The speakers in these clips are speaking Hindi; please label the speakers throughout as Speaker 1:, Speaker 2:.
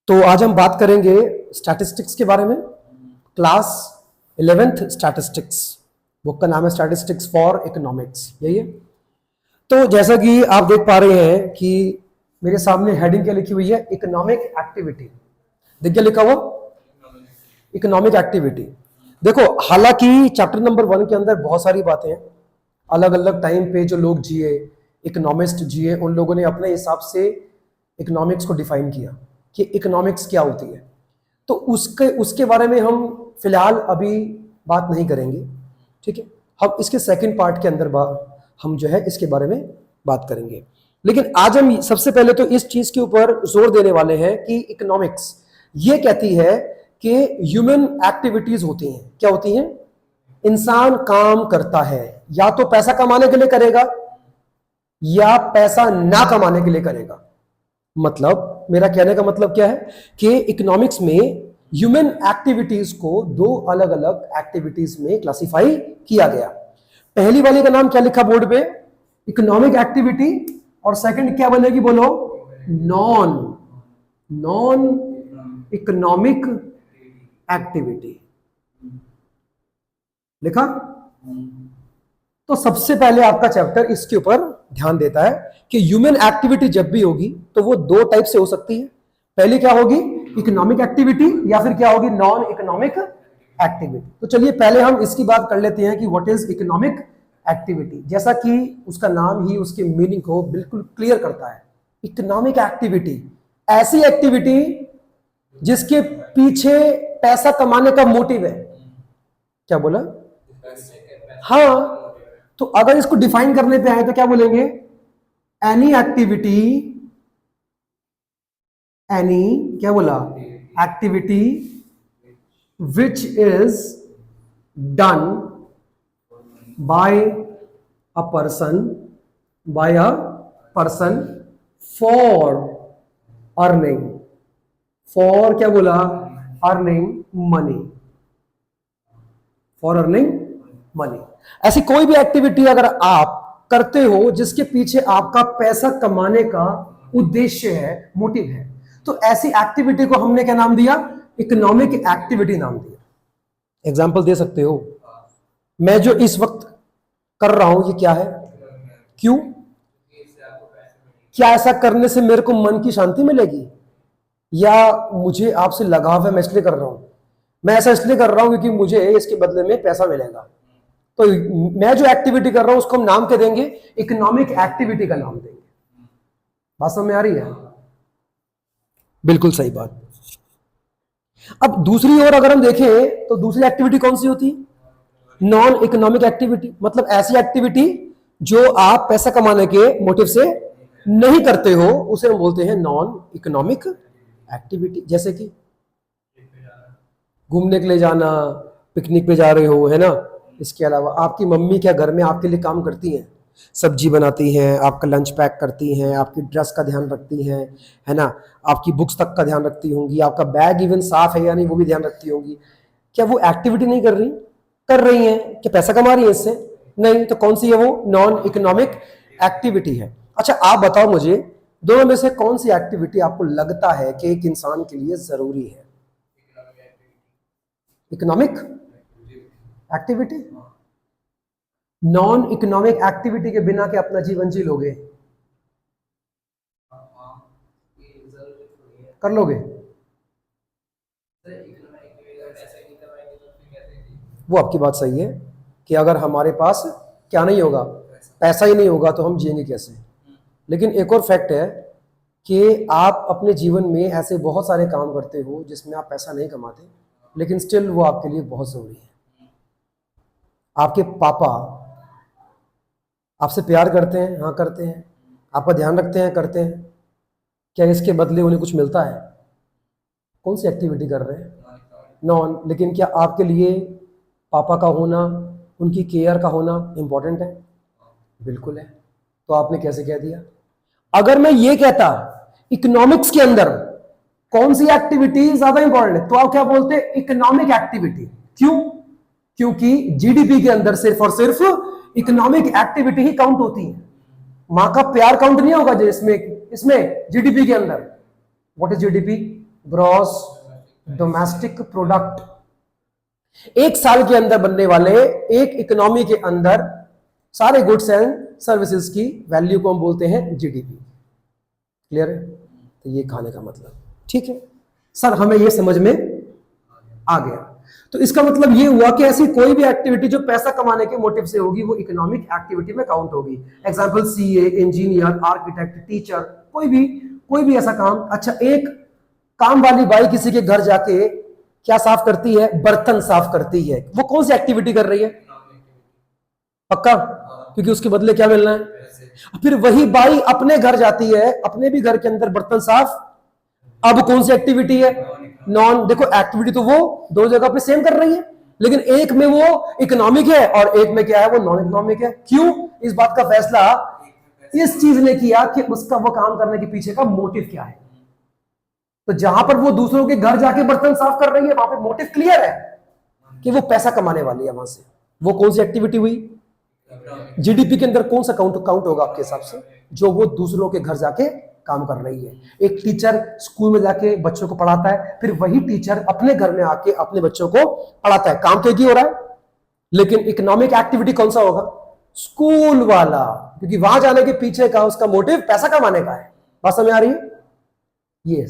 Speaker 1: तो आज हम बात करेंगे स्टैटिस्टिक्स के बारे में। क्लास 11th स्टैटिस्टिक्स, बुक का नाम है स्टैटिस्टिक्स फॉर इकोनॉमिक्स, यही है। तो जैसा कि आप देख पा रहे हैं कि मेरे सामने हेडिंग क्या लिखी हुई है, इकोनॉमिक एक्टिविटी। देख क्या लिखा हुआ, इकोनॉमिक एक्टिविटी। देखो, हालांकि चैप्टर नंबर 1 के अंदर बहुत सारी बातें हैं, अलग अलग टाइम पे जो लोग जिए, इकोनॉमिस्ट जिए, उन लोगों ने अपने हिसाब से इकोनॉमिक्स को डिफाइन किया कि इकोनॉमिक्स क्या होती है। तो उसके बारे में हम फिलहाल अभी बात नहीं करेंगे, ठीक है। हम इसके सेकंड पार्ट के अंदर हम जो है इसके बारे में बात करेंगे। लेकिन आज हम सबसे पहले तो इस चीज के ऊपर जोर देने वाले हैं कि इकोनॉमिक्स ये कहती है कि ह्यूमन एक्टिविटीज होती हैं। क्या होती हैं? इंसान काम करता है, या तो पैसा कमाने के लिए करेगा या पैसा ना कमाने के लिए करेगा। मतलब मेरा कहने का मतलब क्या है कि इकोनॉमिक्स में ह्यूमन एक्टिविटीज को दो अलग अलग एक्टिविटीज में क्लासिफाई किया गया। पहली वाली का नाम क्या लिखा बोर्ड पे? Economic activity. और सेकंड क्या बनेगी, बोलो? नॉन इकोनॉमिक एक्टिविटी लिखा। तो सबसे पहले आपका चैप्टर इसके ऊपर ध्यान देता है कि ह्यूमन एक्टिविटी जब भी होगी तो वो दो टाइप से हो सकती है। पहली क्या होगी? इकोनॉमिक एक्टिविटी, या फिर क्या होगी? Non economic activity. तो चलिए पहले हम इसकी बात कर लेते हैं कि व्हाट इज इकोनॉमिक एक्टिविटी। जैसा कि उसका नाम ही उसके मीनिंग को बिल्कुल क्लियर करता है। इकोनॉमिक एक्टिविटी ऐसी एक्टिविटी जिसके पीछे पैसा कमाने का मोटिव है। क्या बोला? हाँ, तो अगर इसको डिफाइन करने पे आए तो क्या बोलेंगे? एनी एक्टिविटी, एनी क्या बोला? Activity which is done by a person for earning, for क्या बोला? Earning money, for earning money. ऐसी कोई भी एक्टिविटी अगर आप करते हो जिसके पीछे आपका पैसा कमाने का उद्देश्य है, मोटिव है, तो ऐसी एक्टिविटी को हमने क्या नाम दिया? इकोनॉमिक एक्टिविटी नाम दिया। एग्जांपल दे सकते हो? मैं जो इस वक्त कर रहा हूं ये क्या है? क्यों? क्या ऐसा करने से मेरे को मन की शांति मिलेगी, या मुझे आपसे लगाव है मैं इसलिए कर रहा हूं? मैं ऐसा इसलिए कर रहा हूं क्योंकि मुझे इसके बदले में पैसा मिलेगा। तो मैं जो एक्टिविटी कर रहा हूं उसको हम नाम क्या देंगे? इकोनॉमिक एक्टिविटी का नाम देंगे। बात समझ में आ रही है? बिल्कुल सही बात। अब दूसरी ओर अगर हम देखें तो दूसरी एक्टिविटी कौन सी होती है? Non economic activity. मतलब ऐसी एक्टिविटी जो आप पैसा कमाने के मोटिव से नहीं करते हो, उसे हम बोलते हैं नॉन इकोनॉमिक एक्टिविटी। जैसे कि घूमने के लिए जाना, पिकनिक पे जा रहे हो, है ना। इसके अलावा आपकी मम्मी क्या घर में आपके लिए काम करती हैं? सब्जी बनाती हैं, आपका लंच पैक करती हैं, आपकी ड्रेस का ध्यान रखती हैं, है ना। आपकी बुक्स तक का ध्यान रखती होंगी, आपका बैग इवन साफ है या नहीं वो भी ध्यान रखती होंगी। क्या वो एक्टिविटी नहीं कर रही? कर रही हैं। क्या पैसा कमा रही है इससे? नहीं। तो कौन सी है वो? नॉन इकोनॉमिक एक्टिविटी है। अच्छा, आप बताओ मुझे, दोनों में से कौन सी एक्टिविटी आपको लगता है कि एक इंसान के लिए जरूरी है? Economic activity. Non economic activity के बिना क्या अपना जीवन जी लोगे? कर लोगे? वो आपकी बात सही है कि अगर हमारे पास क्या नहीं होगा, पैसा ही नहीं होगा, तो हम जिएंगे कैसे। लेकिन एक और फैक्ट है कि आप अपने जीवन में ऐसे बहुत सारे काम करते हो जिसमें आप पैसा नहीं कमाते, लेकिन स्टिल वो आपके लिए बहुत जरूरी है। आपके पापा आपसे प्यार करते हैं? हाँ करते हैं। आपका ध्यान रखते हैं? करते हैं। क्या इसके बदले उन्हें कुछ मिलता है? कौन सी एक्टिविटी कर रहे हैं? नॉन। लेकिन क्या आपके लिए पापा का होना, उनकी केयर का होना इंपॉर्टेंट है? बिल्कुल है। तो आपने कैसे कह दिया? अगर मैं ये कहता इकोनॉमिक्स के अंदर कौन सी एक्टिविटी ज्यादा इंपॉर्टेंट है, तो आप क्या बोलते? Economic activity. क्यों? क्योंकि जीडीपी के अंदर सिर्फ और सिर्फ इकोनॉमिक एक्टिविटी ही काउंट होती है। मां का प्यार काउंट नहीं होगा इसमें जीडीपी के अंदर। What is GDP? Gross domestic product. एक साल के अंदर बनने वाले एक इकोनॉमी के अंदर सारे गुड्स एंड सर्विसेज की वैल्यू को हम बोलते हैं जीडीपी। क्लियर है? तो ये खाने का मतलब, ठीक है सर, हमें ये समझ में आ गया। तो इसका मतलब ये हुआ कि ऐसी कोई भी एक्टिविटी जो पैसा कमाने के मोटिव से होगी वो इकोनॉमिक एक्टिविटी में काउंट होगी। Example CA, engineer, architect, teacher, कोई भी ऐसा काम। अच्छा, एक काम वाली बाई किसी के घर जाके क्या साफ करती है? बर्तन साफ करती है। वो कौन सी एक्टिविटी कर रही है? पक्का? क्योंकि उसके बदले क्या मिलना है। फिर वही बाई अपने घर जाती है, अपने भी घर के अंदर बर्तन साफ। अब कौन सी एक्टिविटी है? नॉन। देखो एक्टिविटी तो वो दो जगह पे सेम कर रही है, लेकिन एक में वो इकोनॉमिक है और एक में क्या है? वो नॉन इकोनॉमिक है। क्यों? इस बात का फैसला इस चीज ने किया कि उसका वो काम करने के पीछे का मोटिव क्या है। तो जहां पर वो दूसरों के घर जाके बर्तन साफ कर रही है वहां पे मोटिव क्लियर है कि वो पैसा कमाने वाली है। वहां से वो कौन सी एक्टिविटी हुई? जीडीपी के अंदर कौन सा काउंट होगा आपके हिसाब से? जो वो दूसरों के घर जाके काम कर रही है। एक टीचर स्कूल में जाके बच्चों को पढ़ाता है, फिर वही टीचर अपने घर में आके अपने बच्चों को पढ़ाता है। काम तो एक ही हो रहा है, लेकिन इकोनॉमिक एक्टिविटी कौन सा होगा? स्कूल वाला, क्योंकि वहां जाने के पीछे का उसका मोटिव पैसा कमाने का है। बात समझ आ रही है? ये है।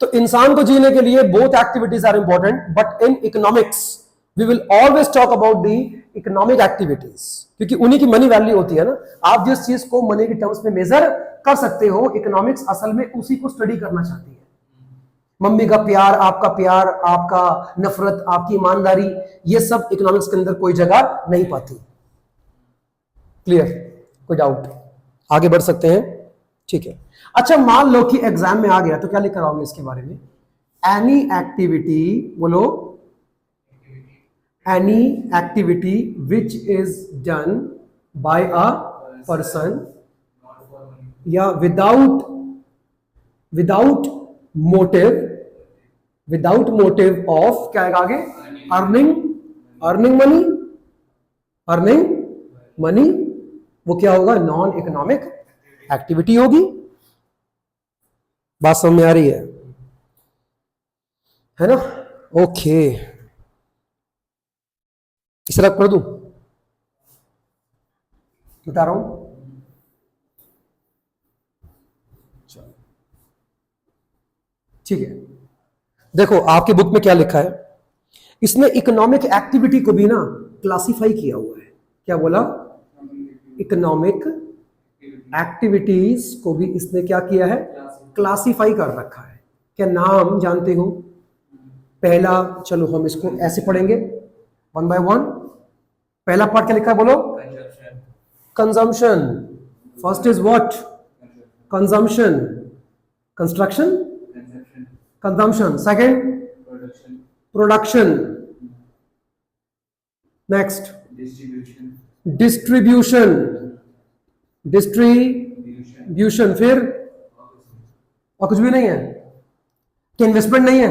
Speaker 1: तो इंसान को जीने के लिए both activities are important, but in economics we will always talk about the economic activities, क्योंकि उन्हीं की मनी वैल्यू होती है ना। आप जिस चीज को मनी के टर्म्स में मेजर कर सकते हो, इकोनॉमिक्स असल में उसी को स्टडी करना चाहती है। मम्मी का प्यार, आपका नफरत, आपकी ईमानदारी, ये सब इकोनॉमिक्स के अंदर कोई जगह नहीं पाती। क्लियर? कोई डाउट? आगे बढ़ सकते हैं? ठीक है। अच्छा, मान लो कि एग्जाम में आ गया तो क्या लिख कर आओगे इसके बारे में? एनी एक्टिविटी, बोलो, any activity which is done by a person या विदाउट मोटिव ऑफ, क्या है आगे? अर्निंग मनी, वो क्या होगा? नॉन इकोनॉमिक एक्टिविटी होगी। बात समझ में आ रही है ना? ओके, इस तरह कर दूं, बता रहा हूं। ठीक है, देखो आपकी बुक में क्या लिखा है। इसने इकोनॉमिक एक्टिविटी को भी ना क्लासिफाई किया हुआ है। क्या बोला? इकोनॉमिक एक्टिविटीज को भी इसने क्या किया है? क्लासिफाई कर रखा है। क्या नाम जानते हो? पहला, चलो हम इसको ऐसे पढ़ेंगे वन बाय वन। पहला पार्ट क्या लिखा है बोलो? Consumption. First is what? Consumption. Construction, consumption. Second, production. Next, distribution. फिर और कुछ भी नहीं है? क्या इन्वेस्टमेंट नहीं है?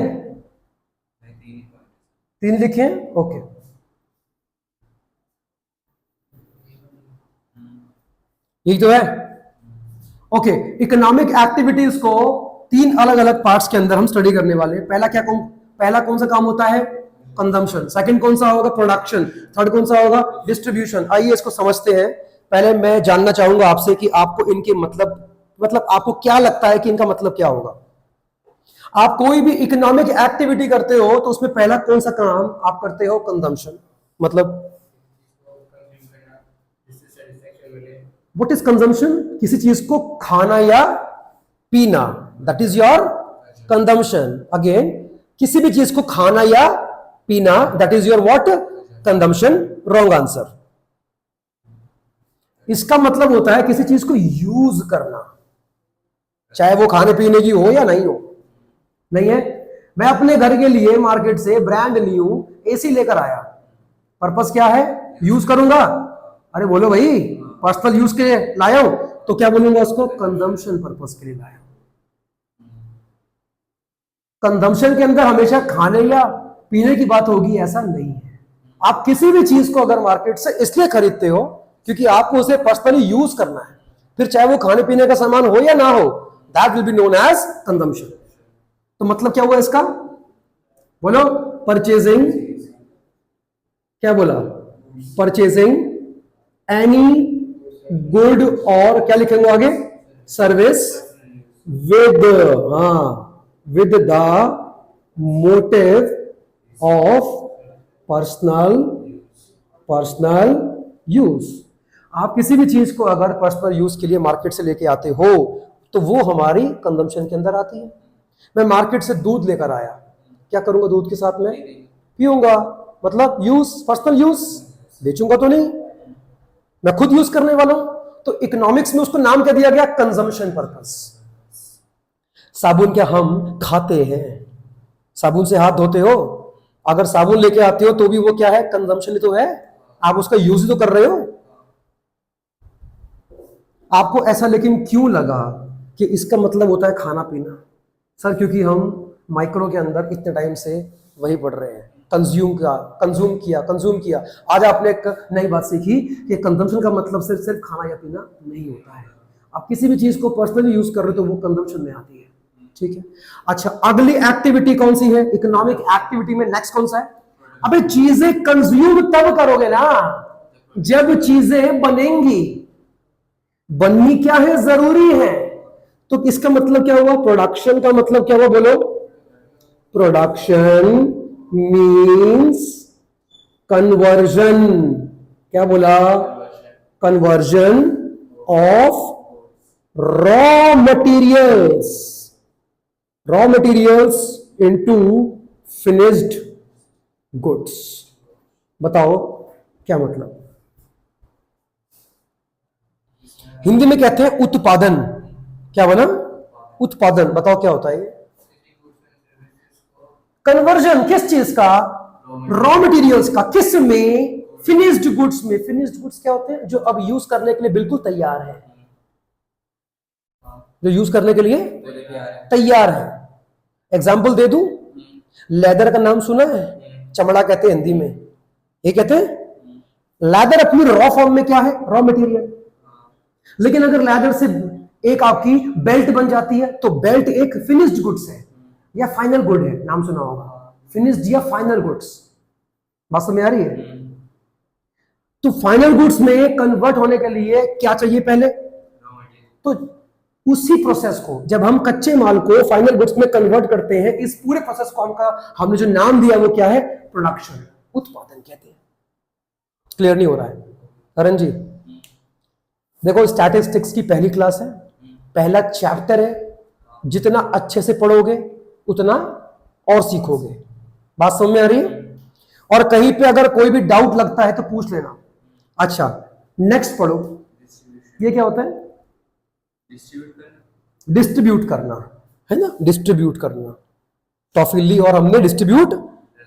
Speaker 1: तीन लिखे हैं, ओके। यही तो है, ओके। इकोनॉमिक एक्टिविटीज को तीन अलग अलग पार्ट्स के अंदर हम स्टडी करने वाले हैं। पहला कौन सा काम होता है? कंजम्पशन। सेकंड कौन सा होगा? प्रोडक्शन। थर्ड कौन सा होगा? डिस्ट्रीब्यूशन। आइए इसको समझते हैं। पहले मैं जानना चाहूंगा आपसे कि आपको इनके मतलब आपको क्या लगता है कि इनका मतलब क्या होगा? आप कोई भी इकोनॉमिक एक्टिविटी करते हो तो उसमें पहला कौन सा काम आप करते हो? कंजम्पशन। मतलब व्हाट इज कंजम्पशन? किसी चीज को खाना या पीना, that is your consumption. Again, किसी भी चीज को खाना या पीना, that is your what? Consumption. Wrong answer. इसका मतलब होता है किसी चीज को यूज करना, चाहे वो खाने पीने की हो या नहीं हो। नहीं है? मैं अपने घर के लिए मार्केट से ब्रांड न्यू एसी लेकर आया, पर्पस क्या है? यूज करूंगा। अरे बोलो भाई, पर्सनल यूज के लिए लाया हूं तो क्या बोलूंगा उसको? कंजम्पशन पर्पस के लिए लाया हूं। कंजम्पशन के अंदर हमेशा खाने या पीने की बात होगी ऐसा नहीं है। आप किसी भी चीज को अगर मार्केट से इसलिए खरीदते हो क्योंकि आपको उसे पर्सनली यूज करना है, फिर चाहे वो खाने पीने का सामान हो या ना हो, that will be known as consumption. तो मतलब क्या हुआ इसका, बोलो, परचेजिंग, क्या बोला, परचेजिंग एनी गुड, और क्या लिखेंगे आगे, सर्विस विद, हाँ, with the motive of personal use. आप किसी भी चीज को अगर पर्सनल यूज के लिए मार्केट से लेके आते हो तो वो हमारी कंजम्पशन के अंदर आती है। मैं मार्केट से दूध लेकर आया, क्या करूंगा दूध के साथ में, पीऊंगा, मतलब यूज, पर्सनल यूज, बेचूंगा तो नहीं, मैं खुद यूज करने वाला हूं। तो इकोनॉमिक्स में उसको नाम क्या दिया गया, कंजम्पशन पर्पस। साबुन क्या हम खाते हैं, साबुन से हाथ धोते हो, अगर साबुन लेके आते हो तो भी वो क्या है, कंजम्पशन ही तो है, आप उसका यूज ही तो कर रहे हो। आपको ऐसा लेकिन क्यों लगा कि इसका मतलब होता है खाना पीना? सर क्योंकि हम माइक्रो के अंदर इतने टाइम से वही पढ़ रहे हैं, कंज्यूम किया। आज आपने एक नई बात सीखी कि कंजम्पशन का मतलब सिर्फ खाना या पीना नहीं होता है। आप किसी भी चीज को पर्सनली यूज कर रहे हो तो वो कंजम्पशन में आती है, ठीक है। अच्छा, अगली एक्टिविटी कौन सी है इकोनॉमिक एक्टिविटी में, नेक्स्ट कौन सा है? अबे चीजें कंज्यूम तब करोगे ना जब चीजें बनेंगी, बननी क्या है, जरूरी है। तो इसका मतलब क्या हुआ, प्रोडक्शन का मतलब क्या हुआ, बोलो, प्रोडक्शन मीन्स कन्वर्जन, क्या बोला, conversion of raw materials into finished goods. बताओ क्या मतलब? हिंदी में कहते हैं उत्पादन, क्या बना, उत्पादन। बताओ क्या होता है? कन्वर्जन किस चीज का, रॉ मटेरियल्स का, किस में, फिनिश्ड गुड्स में। फिनिश्ड गुड्स क्या होते हैं, जो अब यूज करने के लिए बिल्कुल तैयार है, जो यूज करने के लिए तैयार है। एग्जाम्पल दे दूं, लेदर का नाम सुना है, चमड़ा कहते हैं हिंदी में, ये कहते हैं लेदर अपनी रॉ फॉर्म में क्या है, रॉ मटेरियल। लेकिन अगर लेदर से एक आपकी बेल्ट बन जाती है तो बेल्ट एक फिनिश्ड गुड्स है या फाइनल गुड है, नाम सुना होगा, फिनिश्ड या फाइनल गुड्स। बात समझ आ रही है? तो फाइनल गुड्स में कन्वर्ट होने के लिए क्या चाहिए पहले, तो उसी प्रोसेस को जब हम कच्चे माल को फाइनल गुड्स में कन्वर्ट करते हैं, इस पूरे प्रोसेस को हमने जो नाम दिया वो क्या है, प्रोडक्शन, उत्पादन कहते हैं। क्लियर नहीं हो रहा है करण जी? देखो स्टैटिस्टिक्स की पहली क्लास है, पहला चैप्टर है, जितना अच्छे से पढ़ोगे उतना और सीखोगे। बात समझ में आ रही है? और कहीं पे अगर कोई भी डाउट लगता है तो पूछ लेना। अच्छा नेक्स्ट पढ़ो, ये क्या होता है, डिस्ट्रीब्यूट करना, है ना, डिस्ट्रीब्यूट करना। टॉफी ली और हमने डिस्ट्रीब्यूट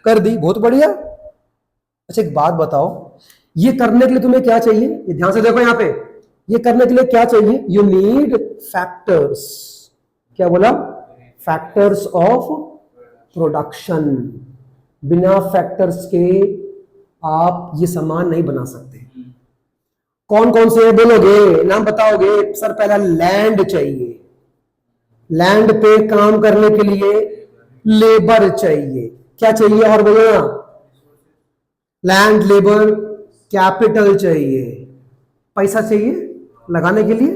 Speaker 1: कर दी, बहुत बढ़िया। अच्छा एक बात बताओ, ये करने के लिए तुम्हें क्या चाहिए, ये ध्यान से देखो यहां पे, ये करने के लिए क्या चाहिए, यू नीड फैक्टर्स। क्या बोला, फैक्टर्स ऑफ प्रोडक्शन। बिना फैक्टर्स के आप ये सामान नहीं बना सकते। कौन कौन से बोलोगे, नाम बताओगे? सर पहला लैंड चाहिए, लैंड पे काम करने के लिए लेबर चाहिए। क्या चाहिए और बोलो ना, लैंड, लेबर, कैपिटल चाहिए, पैसा चाहिए लगाने के लिए।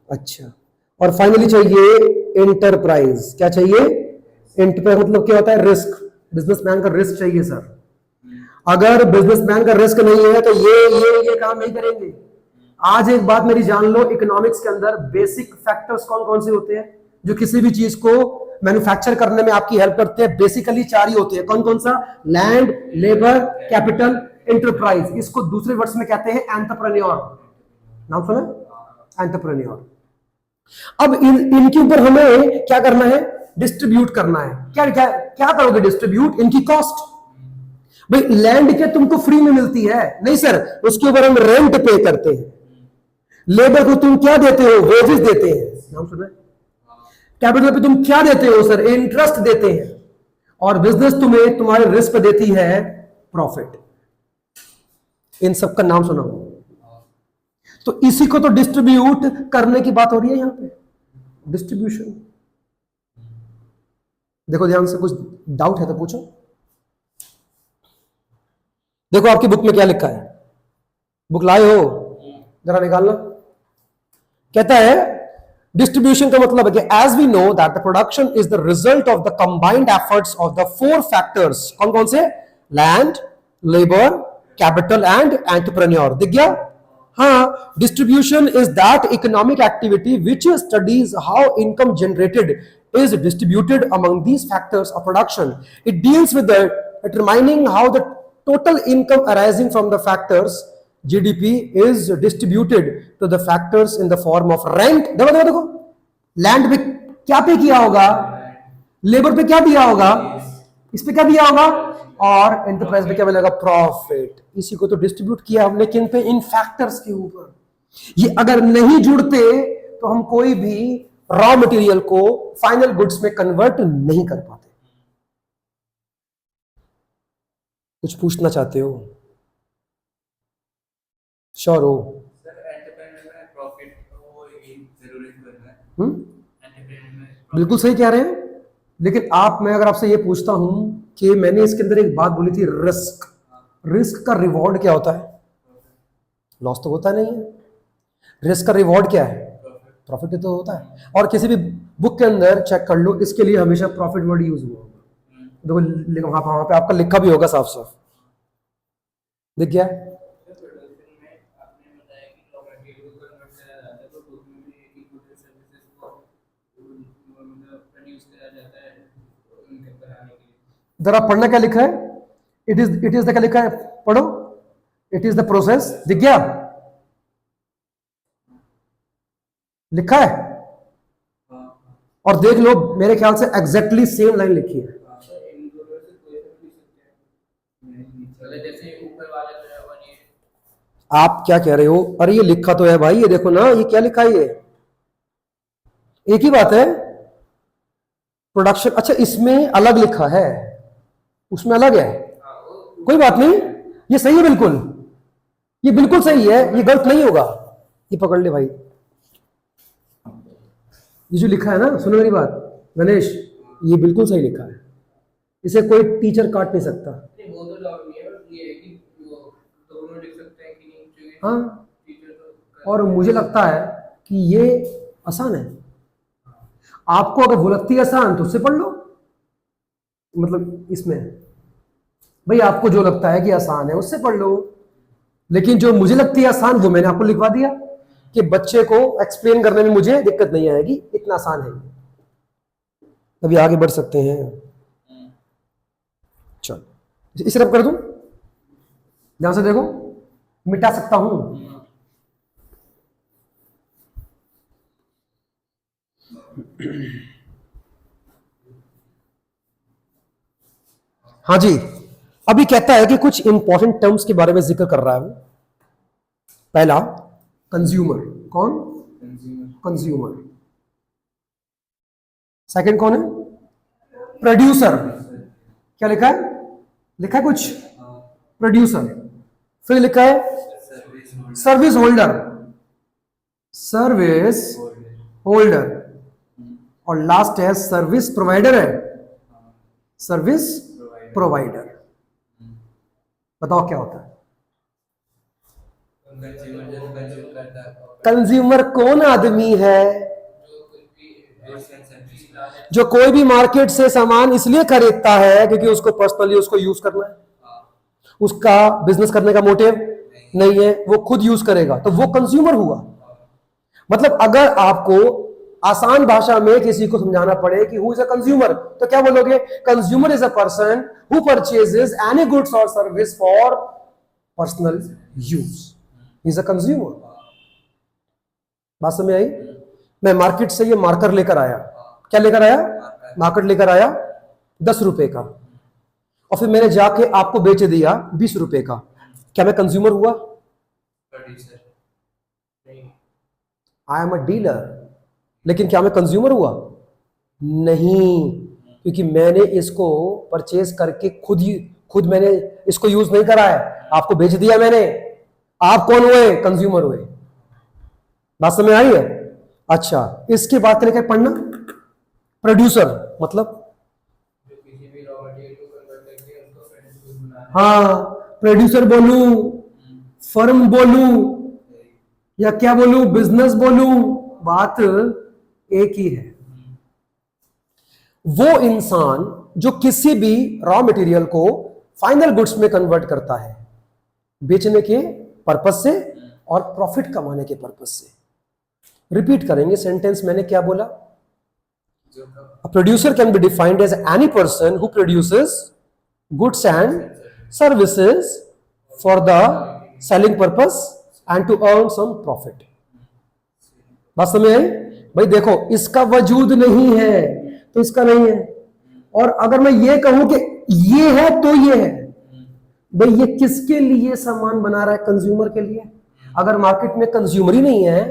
Speaker 1: अच्छा, और फाइनली चाहिए इंटरप्राइज। क्या चाहिए, इंटरप्राइज मतलब क्या होता है, रिस्क। बिजनेसमैन का रिस्क चाहिए सर। अगर बिजनेसमैन का रिस्क नहीं है तो ये काम नहीं करेंगे। आज एक बात मेरी जान लो, इकोनॉमिक्स के अंदर बेसिक फैक्टर्स कौन कौन से होते हैं जो किसी भी चीज को मैन्युफैक्चर करने में आपकी हेल्प करते हैं? बेसिकली चार ही होते हैं। कौन कौन सा? Land, labour, capital, enterprise. इसको दूसरे वर्ड्स में कहते हैं एंटरप्रेन्योर। नाम सुना, एंटरप्रेन्योर। अब इनके ऊपर हमें क्या करना है, डिस्ट्रीब्यूट करना है। क्या क्या क्या करोगे, डिस्ट्रीब्यूट इनकी कॉस्ट। भाई लैंड क्या तुमको फ्री में मिलती है? नहीं सर, उसके ऊपर हम रेंट पे करते हैं। लेबर को तुम क्या देते हो, वेजेस देते हैं। नाम सुना? कैपिटल पे तुम क्या देते हो सर, इंटरेस्ट देते हैं। और बिजनेस तुम्हें तुम्हारे रिस्क पे देती है प्रॉफिट। इन सब का नाम सुना? तो इसी को तो डिस्ट्रीब्यूट करने की बात हो रही है यहां पे, डिस्ट्रीब्यूशन। देखो ध्यान से, कुछ डाउट है तो पूछो। देखो आपकी बुक में क्या लिखा है, बुक लाए हो, जरा निकालना। कहता है डिस्ट्रीब्यूशन का मतलब है कि as we know that the production is the result of the combined efforts of the 4 factors. कौन कौन से? Land, labour, capital and entrepreneur. दिख गया? हाँ, distribution is that economic activity which studies how income generated is distributed among these factors of production. It deals with the determining how the total income arising from the factors GDP is distributed to the factors in the form of rent. देखो देखो देखो, लैंड पे क्या पे किया होगा, लेबर पे क्या दिया होगा, इस पे क्या दिया होगा, और एंटरप्राइज पे क्या मिलेगा? प्रॉफिट। इसी को तो डिस्ट्रीब्यूट किया हमने किन पे? इन फैक्टर्स के ऊपर। ये अगर नहीं जुड़ते तो हम कोई भी रॉ मटेरियल को फाइनल गुड्स में कन्वर्ट नहीं कर पाते। कुछ पूछना चाहते हो? श्योर हो? बिल्कुल सही कह रहे हैं, लेकिन मैं अगर आपसे ये पूछता हूं कि मैंने इसके अंदर एक बात बोली थी, रिस्क। रिस्क का रिवॉर्ड क्या होता है? लॉस तो होता नहीं है। रिस्क का रिवॉर्ड क्या है? प्रॉफिट तो होता है। और किसी भी बुक के अंदर चेक कर लो, इसके लिए हमेशा प्रॉफिट वर्ड यूज हुआ होगा। देखो वहां पे आपका लिखा भी होगा साफ साफ, दिख गया? जरा पढ़ना क्या लिखा है। इट इज द क्या लिखा है, पढ़ो। It is the process. दिख गया? लिखा है, और देख लो, मेरे ख्याल से एग्जैक्टली सेम लाइन लिखी है। आप क्या कह रहे हो? अरे ये लिखा तो है भाई, ये देखो ना, ये क्या लिखा है, ये एक ही बात है। प्रोडक्शन, अच्छा इसमें अलग लिखा है, उसमें अलग है, कोई बात नहीं, ये सही है बिल्कुल, ये बिल्कुल सही है, ये गलत नहीं होगा। ये पकड़ ले भाई, ये जो लिखा है ना, सुनो मेरी बात गणेश, ये बिल्कुल सही लिखा है, इसे कोई टीचर काट नहीं सकता। हाँ, और मुझे लगता है कि ये आसान है। आपको अगर वो लगती है आसान तो उससे पढ़ लो, मतलब इसमें भाई आपको जो लगता है कि आसान है उससे पढ़ लो, लेकिन जो मुझे लगती है आसान वो मैंने आपको लिखवा दिया कि बच्चे को एक्सप्लेन करने में मुझे दिक्कत नहीं आएगी, इतना आसान है। अभी आगे बढ़ सकते हैं। चलो इसे रब कर दूं, ध्यान से देखो, मिटा सकता हूं। हाँ जी, अभी कहता है कि कुछ इंपॉर्टेंट टर्म्स के बारे में जिक्र कर रहा है वो। पहला कंज्यूमर, कौन? कंज्यूमर। सेकंड कौन है? प्रोड्यूसर। क्या लिखा है? लिखा है कुछ? प्रोड्यूसर। फिर लिखा है सर्विस होल्डर, सर्विस होल्डर, और लास्ट है सर्विस प्रोवाइडर है, सर्विस प्रोवाइडर। बताओ क्या होता है? कंज्यूमर कौन आदमी है? जो कोई भी मार्केट से सामान इसलिए खरीदता है क्योंकि उसको पर्सनली उसको यूज करना है, उसका बिजनेस करने का मोटिव नहीं है, वो खुद यूज करेगा, तो वो कंज्यूमर हुआ। मतलब अगर आपको आसान भाषा में किसी को समझाना पड़े कि हु इज अ कंज्यूमर, तो क्या बोलोगे? Consumer is a person who purchases any goods और service for personal use, is a consumer. बात समझ आई? मैं मार्केट से ये मार्कर लेकर आया, क्या लेकर आया? मार्कर लेकर आया 10 रुपए का, और फिर मैंने जाके आपको बेच दिया 20 रुपए का, क्या मैं कंज्यूमर हुआ? आई एम अ डीलर, लेकिन क्या मैं कंज्यूमर हुआ? नहीं, क्योंकि मैंने इसको परचेज करके खुद मैंने इसको यूज नहीं करा है, आपको बेच दिया मैंने। आप कौन हुए? कंज्यूमर हुए। बात समझ आई है? अच्छा, इसके बाद लेकर पढ़ना प्रोड्यूसर, मतलब हाँ, प्रोड्यूसर बोलूं, फर्म बोलूं, या क्या बोलूं, बिजनेस बोलूं, बात एक ही है। वो इंसान जो किसी भी रॉ मटेरियल को फाइनल गुड्स में कन्वर्ट करता है बेचने के पर्पस से और प्रॉफिट कमाने के पर्पस से। रिपीट करेंगे सेंटेंस, मैंने क्या बोला? A producer can be defined as any person who produces goods and services for the selling purpose and to earn some profit। बात समझ आई? भाई देखो, इसका वजूद नहीं है तो इसका नहीं है, और अगर मैं ये कहूं कि ये है तो ये है, भाई ये किसके लिए सामान बना रहा है? कंज्यूमर के लिए। अगर मार्केट में कंज्यूमर ही नहीं है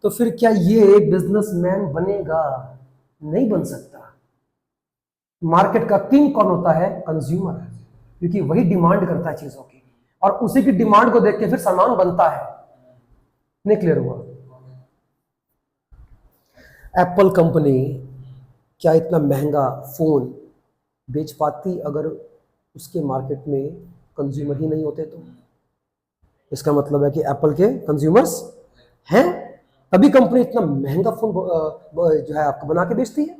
Speaker 1: तो फिर क्या ये बिजनेसमैन बनेगा? नहीं बन सकता। मार्केट का किंग कौन होता है? कंज्यूमर, क्योंकि वही डिमांड करता है चीजों की, और उसी की डिमांड को देख के फिर सामान बनता है। नहीं क्लियर हुआ? एप्पल कंपनी क्या इतना महंगा फोन बेच पाती अगर उसके मार्केट में कंज्यूमर ही नहीं होते? तो इसका मतलब है कि एप्पल के कंज्यूमर्स हैं, तभी कंपनी इतना महंगा फोन जो है आपको बना के बेचती है।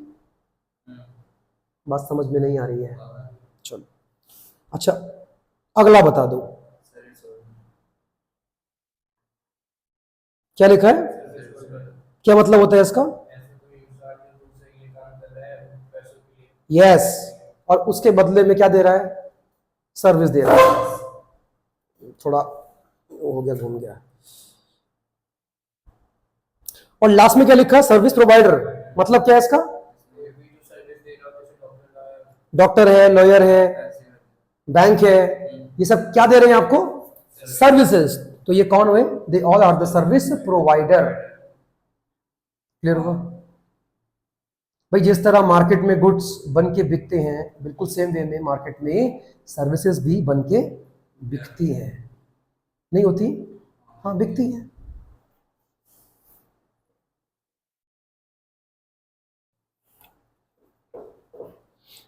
Speaker 1: बात समझ में नहीं आ रही है? चलो अच्छा, अगला बता दो, क्या लिखा है? क्या मतलब होता है इसका? यस, और उसके बदले में क्या दे रहा है? सर्विस दे रहा है। थोड़ा हो गया, घूम गया। और लास्ट में क्या लिखा है? Service provider. मतलब क्या है इसका? डॉक्टर है, लॉयर है, बैंक है, ये सब क्या दे रहे हैं आपको? सर्विसेज। तो ये कौन हुए? They all are the service provider. Clear हुआ? भाई जिस तरह मार्केट में गुड्स बन के बिकते हैं, बिल्कुल सेम वे में मार्केट में सर्विसेज भी बन के बिकती हैं। नहीं होती? हाँ, बिकती हैं।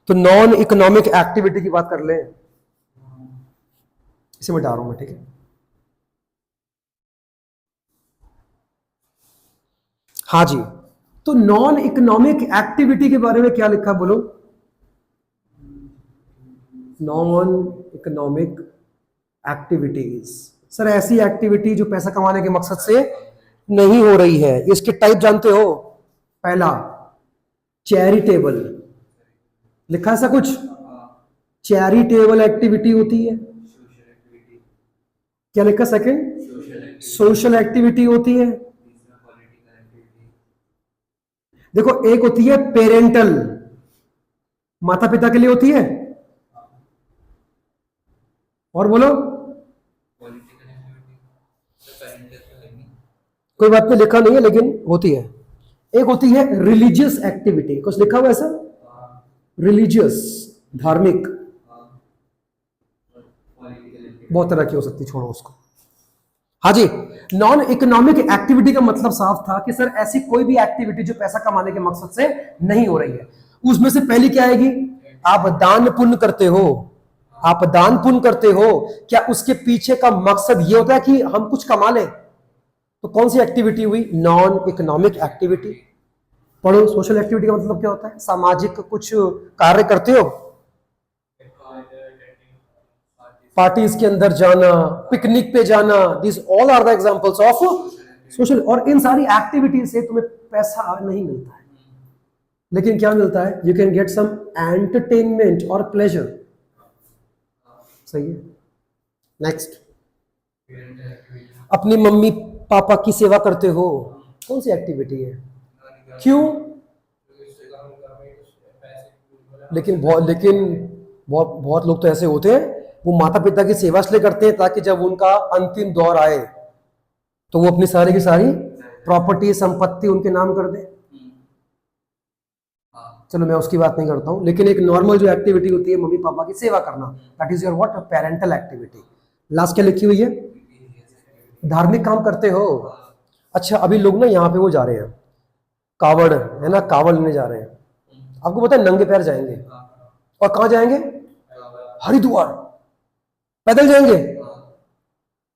Speaker 1: तो नॉन इकोनॉमिक एक्टिविटी की बात कर लें, इसे मिटा रहा हूं मैं, ठीक है? हाँ जी, तो नॉन इकोनॉमिक एक्टिविटी के बारे में क्या लिखा, बोलो? नॉन इकोनॉमिक एक्टिविटीज, सर ऐसी एक्टिविटी जो पैसा कमाने के मकसद से नहीं हो रही है। इसके टाइप जानते हो? पहला, चैरिटेबल, लिखा ऐसा कुछ? चैरिटेबल एक्टिविटी होती है। क्या लिखा? सेकंड, सोशल एक्टिविटी होती है। देखो, एक होती है पेरेंटल, माता पिता के लिए होती है, और बोलो कोई बात नहीं, लिखा नहीं है लेकिन होती है। एक होती है रिलीजियस एक्टिविटी, कुछ लिखा हुआ है ऐसा? रिलीजियस, धार्मिक, बहुत तरह की हो सकती, छोड़ो उसको। हाँ जी, नॉन इकोनॉमिक एक्टिविटी का मतलब साफ था कि सर ऐसी कोई भी एक्टिविटी जो पैसा कमाने के मकसद से नहीं हो रही है। उसमें से पहली क्या आएगी? आप दान पुण्य करते हो। आप दान पुण्य करते हो, क्या उसके पीछे का मकसद ये होता है कि हम कुछ कमा लें? तो कौन सी एक्टिविटी हुई? Non economic activity. पढ़ो, सोशल एक्टिविटी का मतलब क्या होता है? सामाजिक कुछ कार्य करते हो, पार्टीज के अंदर जाना, पिकनिक पे जाना, this all are the examples of social. और इन सारी एक्टिविटी से तुम्हें पैसा नहीं मिलता है, लेकिन क्या मिलता है? You can get some entertainment और प्लेजर। सही है। नेक्स्ट, अपनी मम्मी पापा की सेवा करते हो, कौन सी एक्टिविटी है? क्यों? लेकिन बहुत लोग तो ऐसे होते हैं, वो माता पिता की सेवा इसलिए करते हैं ताकि जब उनका अंतिम दौर आए तो वो अपनी सारी की सारी प्रॉपर्टी, संपत्ति उनके नाम कर दे। चलो मैं उसकी बात नहीं करता हूं, लेकिन एक नॉर्मल जो एक्टिविटी होती है मम्मी पापा की सेवा करना, that is your what? Parental activity. Last क्या लिखी हुई है? धार्मिक काम करते हो। अच्छा, अभी लोग ना यहाँ पे वो जा रहे हैं, कावड़ है ना, कावड़ लेने जा रहे हैं। आपको पता है नंगे पैर जाएंगे, और कहाँ जाएंगे? हरिद्वार। पैदल जाएंगे?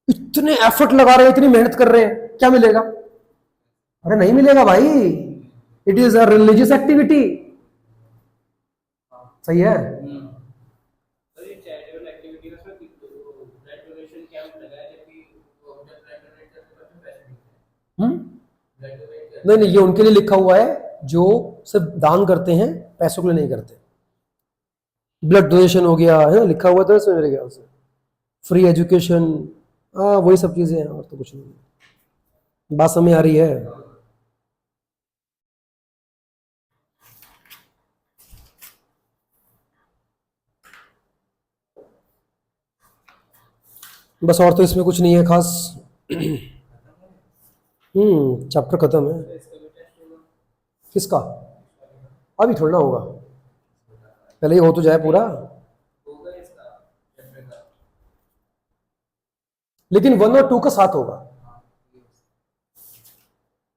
Speaker 1: इतने एफर्ट लगा रहे हैं, इतनी मेहनत कर रहे हैं, क्या मिलेगा? अरे नहीं मिलेगा भाई, it is a religious activity. सही है। नहीं नहीं, ये उनके लिए लिखा हुआ है जो सिर्फ दान करते हैं, पैसों के लिए नहीं करते। ब्लड डोनेशन हो गया है ना, लिखा हुआ था इसमें मेरे ख्याल से। फ्री एजुकेशन, हाँ वही सब चीजें हैं, और तो कुछ नहीं। बात समझ आ रही है? बस और तो इसमें कुछ नहीं है खास। चैप्टर खत्म है। किसका? अभी थोड़ा ना होगा, पहले ये हो तो जाए पूरा। लेकिन 1 और 2 का साथ होगा।